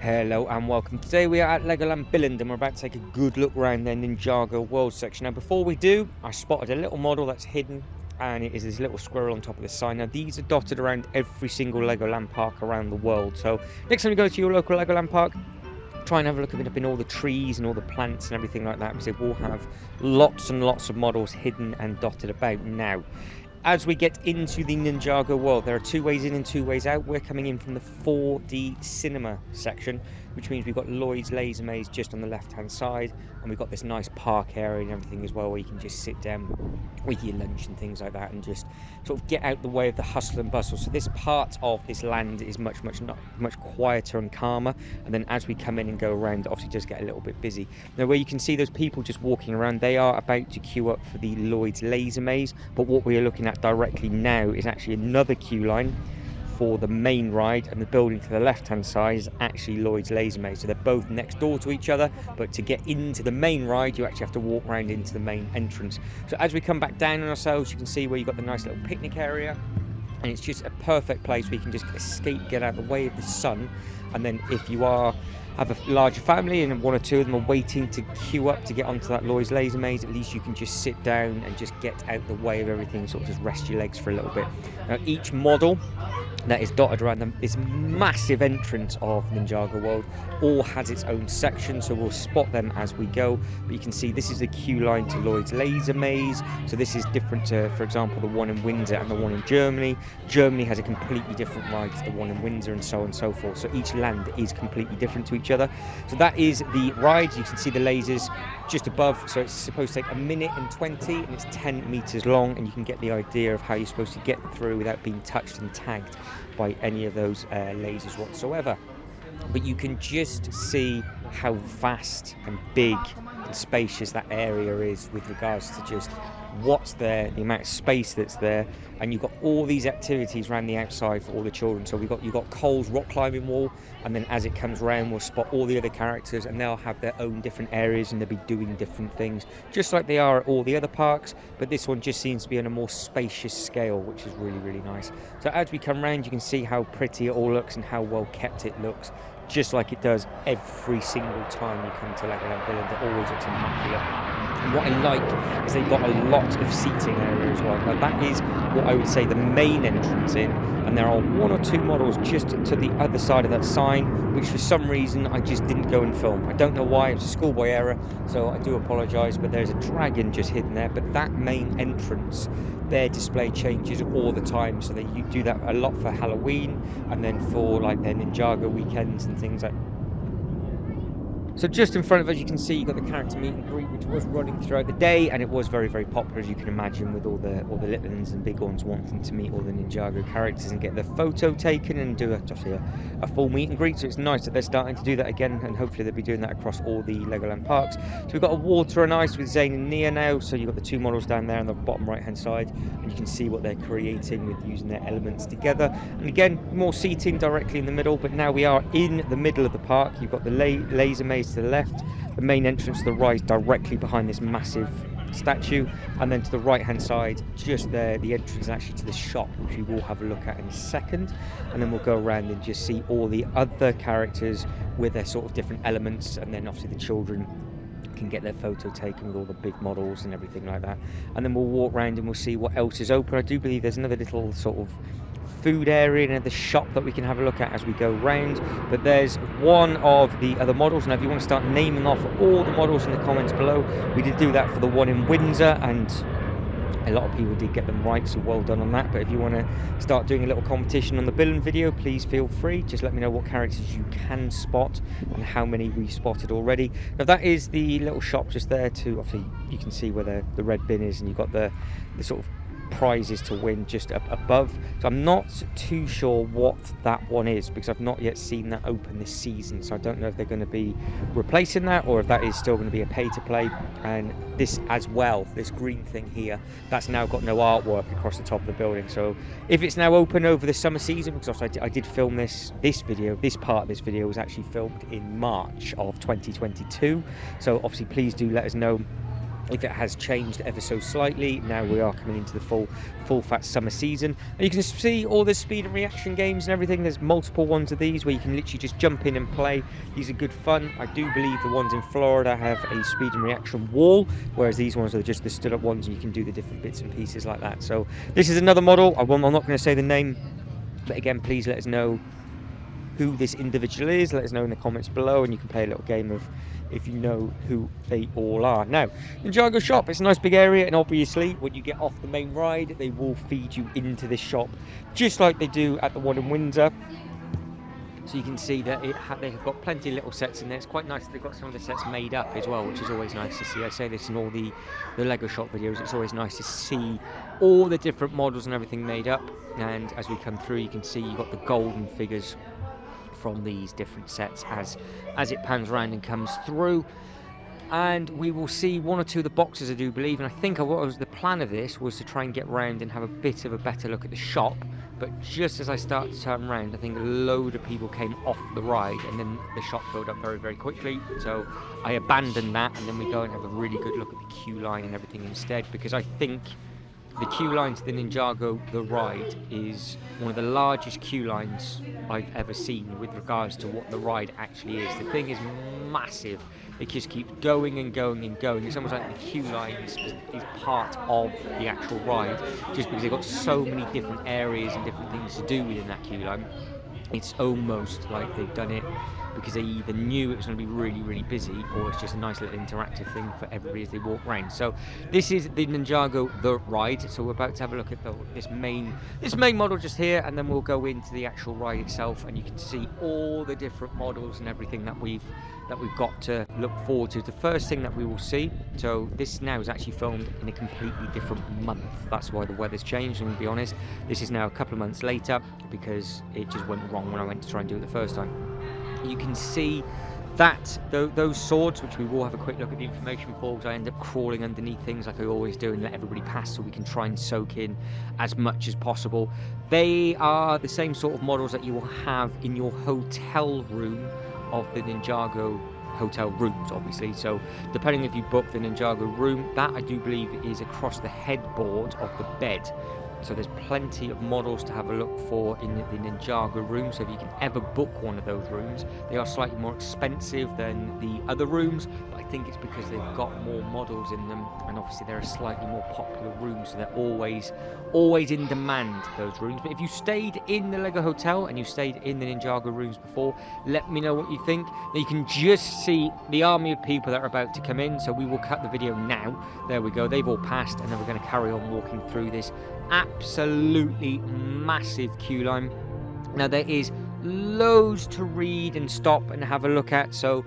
Hello and welcome. Today we are at Legoland Billund and we're about to take a good look around their Ninjago World section. Now before we do, I spotted a little model that's hidden and it is this little squirrel on top of the sign. Now these are dotted around every single Legoland park around the world. So next time you go to your local Legoland park, try and have a look up in all the trees and all the plants and everything like that, because they will have lots and lots of models hidden and dotted about. Now as we get into the Ninjago world, there are two ways in and two ways out. We're coming in from the 4D cinema section, which means we've got Lloyd's Laser Maze just on the left-hand side, and we've got this nice park area and everything as well, where you can just sit down with your lunch and things like that and just sort of get out the way of the hustle and bustle. So this part of this land is much quieter and calmer, and then as we come in and go around, it obviously does get a little bit busy. Now where you can see those people just walking around, they are about to queue up for the Lloyd's Laser Maze, but what we are looking at directly now is actually another queue line for the main ride, and the building to the left hand side is actually Lloyd's Laser Maze. So they're both next door to each other, but to get into the main ride you actually have to walk around into the main entrance. So as we come back down on ourselves, you can see where you've got the nice little picnic area, and it's just a perfect place where you can just escape, get out of the way of the sun. And then if you have a larger family and one or two of them are waiting to queue up to get onto that Lloyd's Laser Maze, at least you can just sit down and just get out the way of everything, sort of just rest your legs for a little bit. Now each model that is dotted around this massive entrance of Ninjago World all has its own section, so we'll spot them as we go. But you can see this is the queue line to Lloyd's Laser Maze, so this is different to, for example, the one in Windsor and the one in Germany. Germany has a completely different ride to the one in Windsor, and so on and so forth, so each land is completely different to each other. So that is the ride. You can see the lasers just above, so it's supposed to take 1 minute and 20 and it's 10 meters long, and you can get the idea of how you're supposed to get through without being touched and tagged by any of those lasers whatsoever. But you can just see how vast and big and spacious that area is with regards to just what's there, the amount of space that's there, and you've got all these activities around the outside for all the children. So you've got Cole's rock climbing wall, and then as it comes round we'll spot all the other characters and they'll have their own different areas and they'll be doing different things just like they are at all the other parks, but this one just seems to be on a more spacious scale, which is really nice. So as we come round you can see how pretty it all looks and how well kept it looks, just like it does every single time you come to Legoland Billund. It always looks immaculate. And what I like is they've got a lot of seating area as well. Now that is what I would say the main entrance in, and there are one or two models just to the other side of that sign, which for some reason I just didn't go and film. I don't know why, it was a schoolboy error, so I do apologise, but there's a dragon just hidden there. But that main entrance, their display changes all the time, so they do that a lot for Halloween and then for like their Ninjago weekends and things like that. So just in front of us you can see you've got the character meet and greet, which was running throughout the day, and it was very popular, as you can imagine, with all the little ones and big ones wanting to meet all the Ninjago characters and get their photo taken and do a full meet and greet. So it's nice that they're starting to do that again, and hopefully they'll be doing that across all the Legoland parks. So we've got a water and ice with Zane and Nia now, so you've got the two models down there on the bottom right hand side, and you can see what they're creating with using their elements together. And again, more seating directly in the middle, but now we are in the middle of the park. You've got the laser maze to the left, the main entrance to the ride directly behind this massive statue, and then to the right hand side just there the entrance actually to the shop, which we will have a look at in a second, and then we'll go around and just see all the other characters with their sort of different elements, and then obviously the children can get their photo taken with all the big models and everything like that. And then we'll walk around and we'll see what else is open. I do believe there's another little sort of food area and the shop that we can have a look at as we go round, but there's one of the other models. Now if you want to start naming off all the models in the comments below, we did do that for the one in Windsor and a lot of people did get them right, so well done on that. But if you want to start doing a little competition on the Billund video, please feel free. Just let me know what characters you can spot and how many we spotted already. Now that is the little shop just there too. Obviously you can see where the red bin is, and you've got the sort of prizes to win just up above. So I'm not too sure what that one is, because I've not yet seen that open this season, so I don't know if they're going to be replacing that or if that is still going to be a pay to play. And this as well, this green thing here, that's now got no artwork across the top of the building. So if it's now open over the summer season, because I did film this part of this video was actually filmed in March of 2022, so obviously please do let us know if it has changed ever so slightly. Now we are coming into the full fat summer season, and you can see all the speed and reaction games and everything. There's multiple ones of these where you can literally just jump in and play. These are good fun. I do believe the ones in Florida have a speed and reaction wall, whereas these ones are just the stood up ones, and you can do the different bits and pieces like that. So this is another model. I'm not going to say the name, but again, please let us know who this individual is. Let us know in the comments below, and you can play a little game of if you know who they all are. Now, Ninjago Shop, it's a nice big area, and obviously when you get off the main ride, they will feed you into this shop, just like they do at the one in Windsor. So you can see that they've got plenty of little sets in there. It's quite nice that they've got some of the sets made up as well, which is always nice to see. I say this in all the Lego Shop videos. It's always nice to see all the different models and everything made up. And as we come through, you can see you've got the golden figures from these different sets as it pans around and comes through. And we will see one or two of the boxes, I do believe, and I think what was the plan of this was to try and get round and have a bit of a better look at the shop. But just as I started to turn around, I think a load of people came off the ride, and then the shop filled up very, very quickly. So I abandoned that, and then we go and have a really good look at the queue line and everything instead, because I think the queue line to the Ninjago The Ride is one of the largest queue lines I've ever seen with regards to what the ride actually is. The thing is massive. It just keeps going and going and going. It's almost like the queue line is part of the actual ride, just because they've got so many different areas and different things to do within that queue line. It's almost like they've done it because they either knew it was going to be really, really busy, or it's just a nice little interactive thing for everybody as they walk around. So this is the Ninjago The Ride. So we're about to have a look at this main model just here, and then we'll go into the actual ride itself, and you can see all the different models and everything that we've got to look forward to. The first thing that we will see, so this now is actually filmed in a completely different month. That's why the weather's changed, and to be honest, this is now a couple of months later because it just went wrong when I went to try and do it the first time. You can see that those swords, which we will have a quick look at the information for, because I end up crawling underneath things like I always do and let everybody pass so we can try and soak in as much as possible. They are the same sort of models that you will have in your hotel room of the Ninjago hotel rooms, obviously. So depending if you book the Ninjago room, that I do believe is across the headboard of the bed. So there's plenty of models to have a look for in the Ninjago room. So if you can ever book one of those rooms, they are slightly more expensive than the other rooms, but I think it's because they've got more models in them, and obviously they're a slightly more popular room, so they're always in demand, those rooms. But if you stayed in the Lego Hotel and you stayed in the Ninjago rooms before, let me know what you think. Now you can just see the army of people that are about to come in, so we will cut the video now. There we go, they've all passed, and then we're going to carry on walking through this absolutely massive queue line. Now there is loads to read and stop and have a look at, so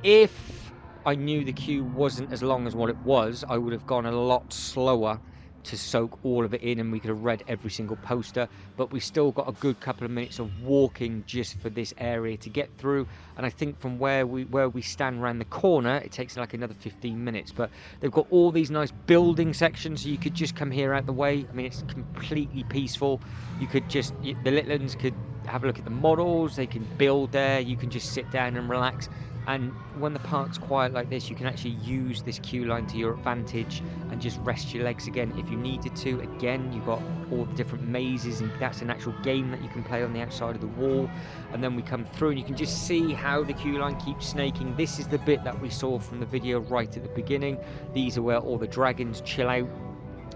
if I knew the queue wasn't as long as what it was, I would have gone a lot slower to soak all of it in, and we could have read every single poster. But we still got a good couple of minutes of walking just for this area to get through, and I think from where we stand around the corner, it takes like another 15 minutes. But they've got all these nice building sections, so you could just come here out the way. I mean, it's completely peaceful. You could just, the little ones could have a look at the models, they can build there, you can just sit down and relax. And when the park's quiet like this, you can actually use this queue line to your advantage and just rest your legs again if you needed to. Again, you've got all the different mazes, and that's an actual game that you can play on the outside of the wall. And then we come through and you can just see how the queue line keeps snaking. This is the bit that we saw from the video right at the beginning. These are where all the dragons chill out,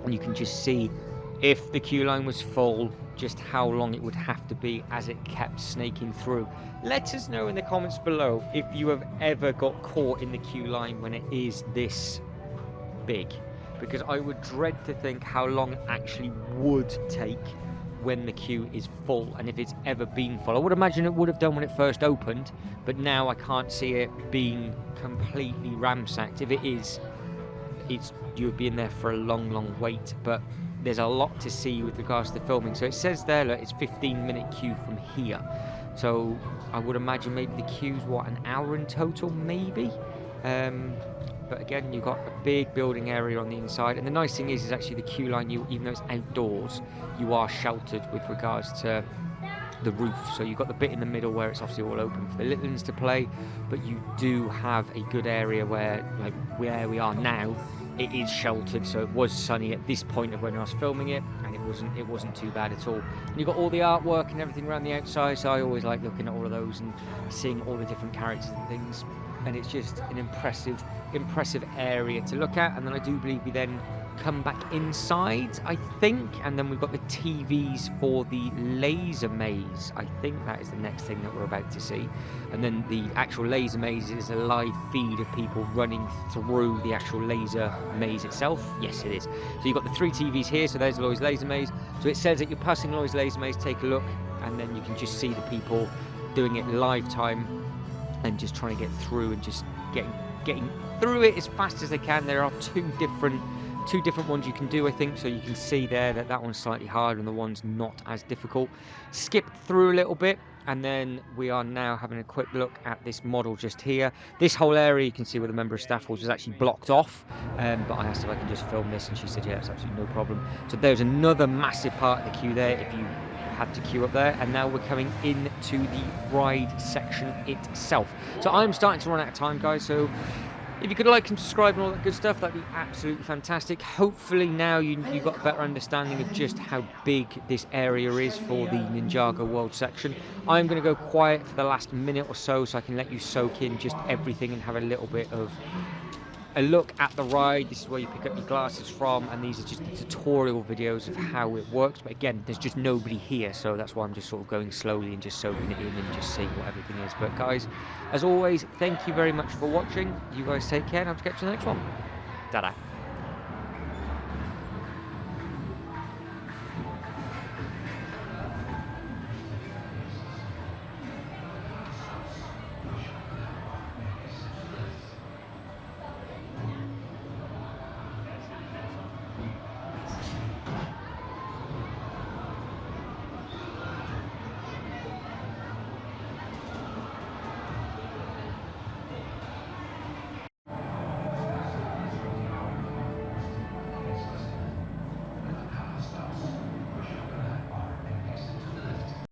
and you can just see if the queue line was full, just how long it would have to be as it kept snaking through. Let us know in the comments below if you have ever got caught in the queue line when it is this big, because I would dread to think how long it actually would take when the queue is full, and if it's ever been full. I would imagine it would have done when it first opened, but now I can't see it being completely ramsacked. If it is, you would be in there for a long wait. But there's a lot to see with regards to the filming. So it says there, look, it's 15-minute queue from here. So I would imagine maybe the queue's what, an hour in total, maybe. But again, you've got a big building area on the inside, and the nice thing is actually the queue line, even though it's outdoors, you are sheltered with regards to the roof. So you've got the bit in the middle where it's obviously all open for the little ones to play, but you do have a good area where, like where we are now, it is sheltered, so it was sunny at this point of when I was filming it, and it wasn't too bad at all. And you've got all the artwork and everything around the outside, so I always like looking at all of those and seeing all the different characters and things. And it's just an impressive area to look at. And then I do believe we then come back inside, I think, and then we've got the TVs for the laser maze. I think that is the next thing that we're about to see. And then the actual laser maze is a live feed of people running through the actual laser maze itself. Yes, it is. So you've got the 3 TVs here, so there's Lloyd's laser maze. So it says that you're passing Lloyd's laser maze, take a look, and then you can just see the people doing it live time and just trying to get through and just getting through it as fast as they can. There are two different ones you can do, I think, so you can see there that one's slightly harder and the one's not as difficult. Skip through a little bit, and then we are now having a quick look at this model just here. This whole area you can see where the member of staff was actually blocked off, but I asked if I can just film this, and she said yeah, it's absolutely no problem. So there's another massive part of the queue there if you had to queue up there. And now we're coming into the ride section itself. So I'm starting to run out of time, guys, so if you could like and subscribe and all that good stuff, that'd be absolutely fantastic. Hopefully now you've got a better understanding of just how big this area is for the Ninjago World section. I'm going to go quiet for the last minute or so I can let you soak in just everything and have a little bit of a look at the ride. This is where you pick up your glasses from, and these are just the tutorial videos of how it works. But again, there's just nobody here, so that's why I'm just sort of going slowly and just soaking it in and just seeing what everything is. But guys, as always, thank you very much for watching. You guys take care, and I'll catch you in the next one. Ta-da.